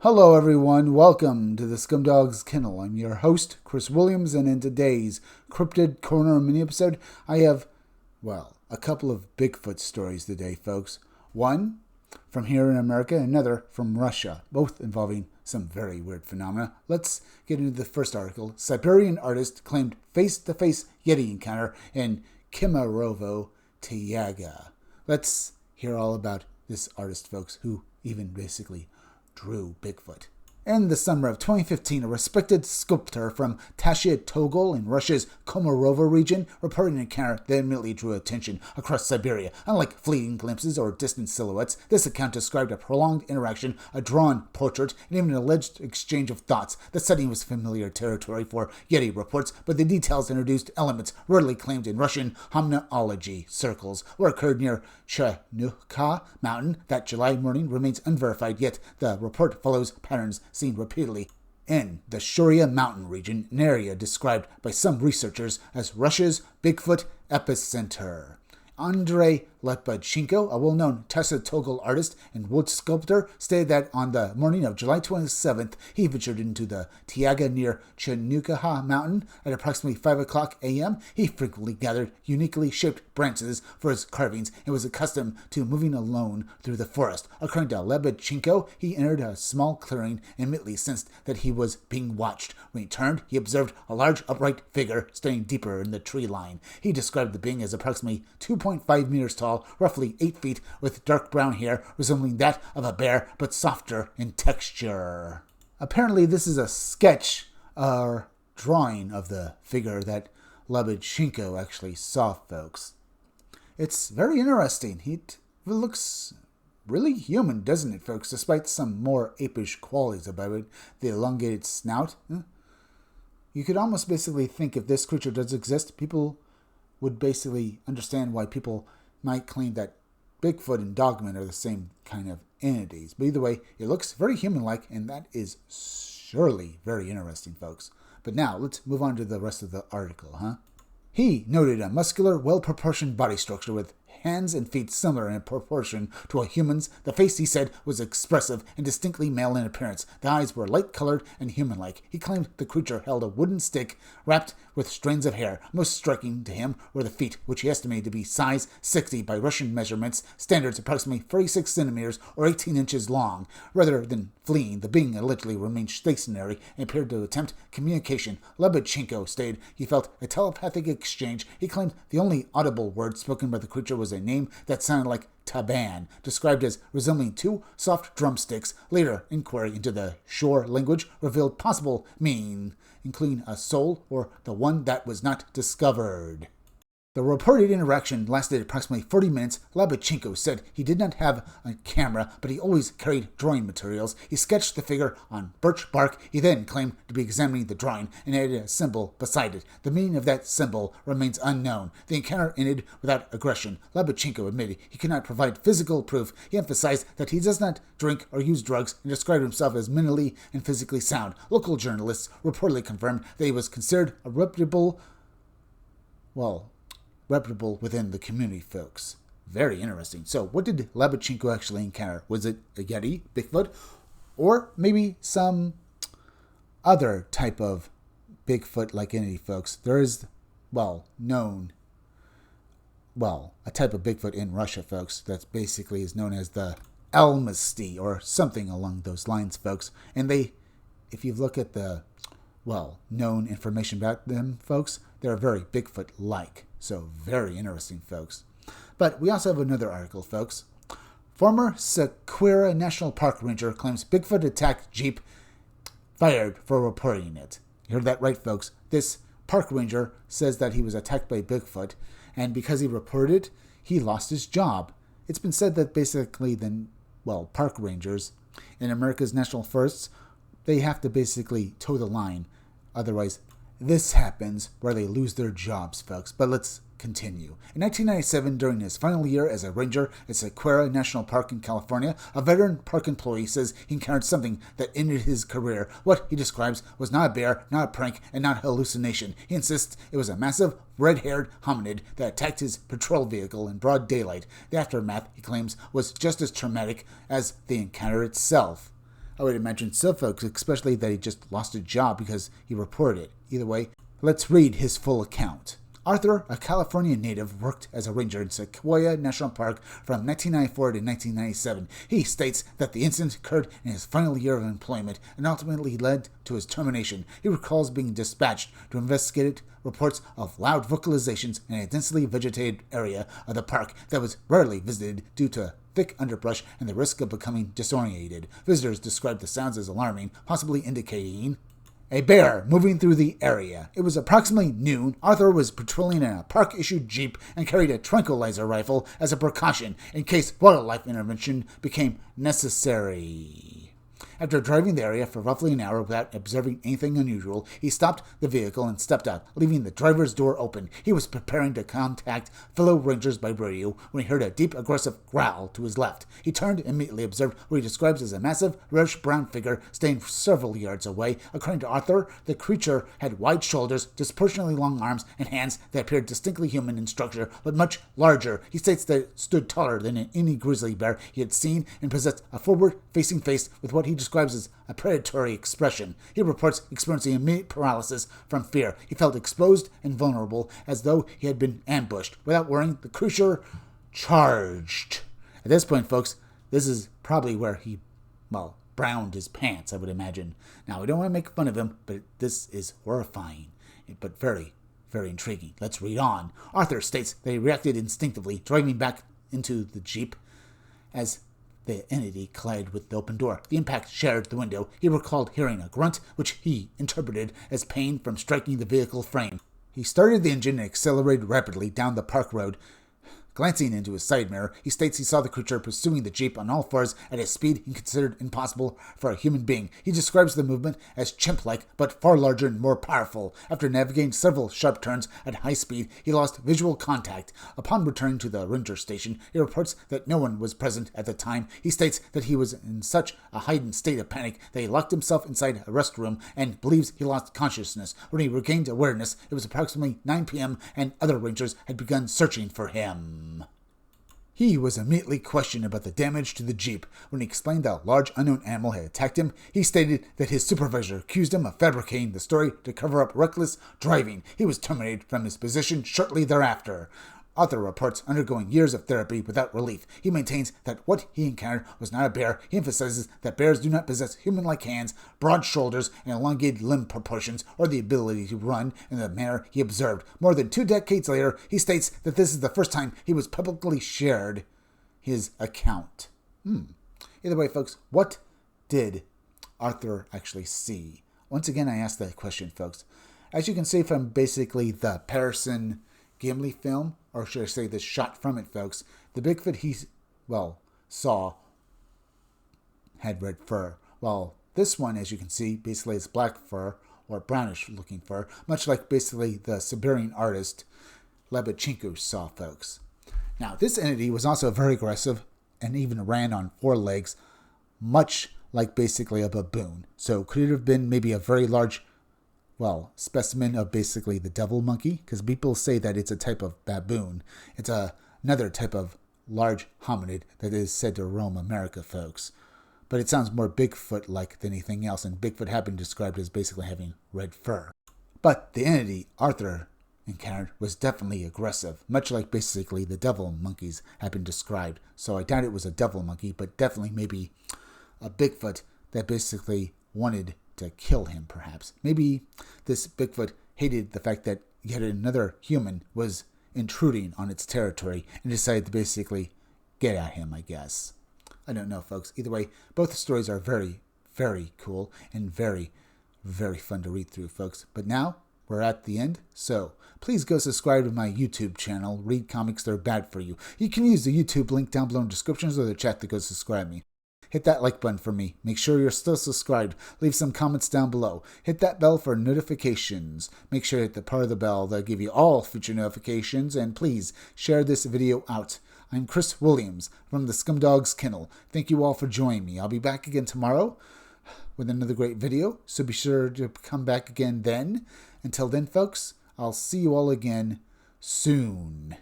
Hello, everyone. Welcome to the Scumdogs Kennel. I'm your host, Chris Williams, and in today's Cryptid Corner mini episode, I have, a couple of Bigfoot stories today, folks. One from here in America, another from Russia, both involving some very weird phenomena. Let's get into the first article. Siberian artist claimed face-to-face Yeti encounter in Kemerovo, Taiga. Let's hear all about this artist, folks, who even basically drew Bigfoot. In the summer of 2015, a respected sculptor from Tashia-Togol in Russia's Komarovo region reported an encounter that immediately drew attention across Siberia. Unlike fleeting glimpses or distant silhouettes, this account described a prolonged interaction, a drawn portrait, and even an alleged exchange of thoughts. The setting was familiar territory for Yeti reports, but the details introduced elements rarely claimed in Russian homnology circles. What occurred near Chernuka Mountain that July morning remains unverified, yet the report follows patterns seen repeatedly in the Shuria mountain region, an area described by some researchers as Russia's Bigfoot epicenter. Andrei Lepodchenko, a well-known Tashia-Togol artist and wood sculptor, stated that on the morning of July 27th, he ventured into the Taiga near Chernuka Mountain at approximately 5 o'clock a.m. He frequently gathered uniquely shaped branches for his carvings and was accustomed to moving alone through the forest. According to Lepodchenko, he entered a small clearing and immediately sensed that he was being watched. When he turned, he observed a large upright figure staring deeper in the tree line. He described the being as approximately 2.5 meters tall, roughly 8 feet, with dark brown hair resembling that of a bear but softer in texture. Apparently this is a sketch or drawing of the figure that Lepodchenko actually saw, folks. It's very interesting. It looks really human, doesn't it, folks, despite some more apish qualities about it. The elongated snout. You could almost basically think if this creature does exist, people would basically understand why people might claim that Bigfoot and Dogman are the same kind of entities. But either way, it looks very human-like, and that is surely very interesting, folks. But now, let's move on to the rest of the article, He noted a muscular, well-proportioned body structure with hands and feet similar in proportion to a human's. The face, he said, was expressive and distinctly male in appearance. The eyes were light-colored and human-like. He claimed the creature held a wooden stick wrapped with strands of hair. Most striking to him were the feet, which he estimated to be size 60 by Russian measurements, standards approximately 46 centimeters or 18 inches long. Rather than fleeing, the being allegedly remained stationary and appeared to attempt communication. Lepodchenko stated he felt a telepathic exchange. He claimed the only audible word spoken by the creature was a name that sounded like taban, described as resembling two soft drumsticks. Later inquiry into the shore language revealed possible meaning, including a soul or the one that was not discovered. The reported interaction lasted approximately 40 minutes. Lepodchenko said he did not have a camera, but he always carried drawing materials. He sketched the figure on birch bark. He then claimed to be examining the drawing and added a symbol beside it. The meaning of that symbol remains unknown. The encounter ended without aggression. Lepodchenko admitted he could not provide physical proof. He emphasized that he does not drink or use drugs and described himself as mentally and physically sound. Local journalists reportedly confirmed that he was considered a reputable within the community, folks. Very interesting. So, what did Lepodchenko actually encounter? Was it a Yeti, Bigfoot, or maybe some other type of Bigfoot-like entity, folks? There is, a type of Bigfoot in Russia, folks, that basically is known as the Almasty, or something along those lines, folks. And if you look at the, known information about them, folks, they're very Bigfoot-like. So, very interesting, folks. But we also have another article, folks. Former Sequoia National Park ranger claims Bigfoot attacked Jeep, fired for reporting it. You heard that right, folks. This park ranger says that he was attacked by Bigfoot, and because he reported, he lost his job. It's been said that basically park rangers in America's national forests, they have to basically toe the line. Otherwise, this happens where they lose their jobs, folks. But let's continue. In 1997, during his final year as a ranger at Sequoia National Park in California, a veteran park employee says he encountered something that ended his career. What he describes was not a bear, not a prank, and not a hallucination. He insists it was a massive, red-haired hominid that attacked his patrol vehicle in broad daylight. The aftermath, he claims, was just as traumatic as the encounter itself. I would imagine so, folks, especially that he just lost a job because he reported it. Either way, let's read his full account. Arthur, a California native, worked as a ranger in Sequoia National Park from 1994 to 1997. He states that the incident occurred in his final year of employment and ultimately led to his termination. He recalls being dispatched to investigate reports of loud vocalizations in a densely vegetated area of the park that was rarely visited due to thick underbrush and the risk of becoming disoriented. Visitors described the sounds as alarming, possibly indicating a bear moving through the area. It was approximately noon. Arthur was patrolling in a park-issued Jeep and carried a tranquilizer rifle as a precaution in case wildlife intervention became necessary. After driving the area for roughly an hour without observing anything unusual, he stopped the vehicle and stepped out, leaving the driver's door open. He was preparing to contact fellow rangers by radio when he heard a deep, aggressive growl to his left. He turned and immediately observed what he describes as a massive, reddish-brown figure staying several yards away. According to Arthur, the creature had wide shoulders, disproportionately long arms, and hands that appeared distinctly human in structure, but much larger. He states that it stood taller than any grizzly bear he had seen and possessed a forward-facing face with what he describes as a predatory expression. He reports experiencing immediate paralysis from fear. He felt exposed and vulnerable, as though he had been ambushed. Without worrying, the creature charged. At this point, folks, this is probably where he, browned his pants, I would imagine. Now, I don't want to make fun of him, but this is horrifying, but very, very intriguing. Let's read on. Arthur states that he reacted instinctively, driving back into the Jeep as the entity collided with the open door. The impact shattered the window. He recalled hearing a grunt, which he interpreted as pain from striking the vehicle frame. He started the engine and accelerated rapidly down the park road. Glancing into his side mirror, he states he saw the creature pursuing the Jeep on all fours at a speed he considered impossible for a human being. He describes the movement as chimp-like, but far larger and more powerful. After navigating several sharp turns at high speed, he lost visual contact. Upon returning to the ranger station, he reports that no one was present at the time. He states that he was in such a heightened state of panic that he locked himself inside a restroom and believes he lost consciousness. When he regained awareness, it was approximately 9 p.m. and other rangers had begun searching for him. He was immediately questioned about the damage to the Jeep. When he explained that a large unknown animal had attacked him, he stated that his supervisor accused him of fabricating the story to cover up reckless driving. He was terminated from his position shortly thereafter. Arthur reports undergoing years of therapy without relief. He maintains that what he encountered was not a bear. He emphasizes that bears do not possess human-like hands, broad shoulders, and elongated limb proportions, or the ability to run in the manner he observed. More than 2 decades later, he states that this is the first time he was publicly shared his account. Either way, folks, what did Arthur actually see? Once again, I ask that question, folks. As you can see from basically the Patterson Gimli film, or should I say the shot from it, folks, the Bigfoot he, saw had red fur. Well, this one, as you can see, basically is black fur, or brownish-looking fur, much like basically the Siberian artist Lebedchenko saw, folks. Now, this entity was also very aggressive and even ran on 4 legs, much like basically a baboon. So could it have been maybe a very large specimen of basically the devil monkey? Because people say that it's a type of baboon. It's another type of large hominid that is said to roam America, folks. But it sounds more Bigfoot-like than anything else, and Bigfoot had been described as basically having red fur. But the entity Arthur encountered was definitely aggressive, much like basically the devil monkeys have been described. So I doubt it was a devil monkey, but definitely maybe a Bigfoot that basically wanted to kill him, perhaps. Maybe this Bigfoot hated the fact that yet another human was intruding on its territory and decided to basically get at him, I guess. I don't know, folks. Either way, both stories are very, very cool and very, very fun to read through, folks. But now, we're at the end, so please go subscribe to my YouTube channel, Read Comics That Are Bad For You. You can use the YouTube link down below in descriptions or the chat to go subscribe me. Hit that like button for me. Make sure you're still subscribed. Leave some comments down below. Hit that bell for notifications. Make sure to hit the part of the bell that'll give you all future notifications. And please share this video out. I'm Chris Williams from the Scumdogs Kennel. Thank you all for joining me. I'll be back again tomorrow with another great video. So be sure to come back again then. Until then, folks, I'll see you all again soon.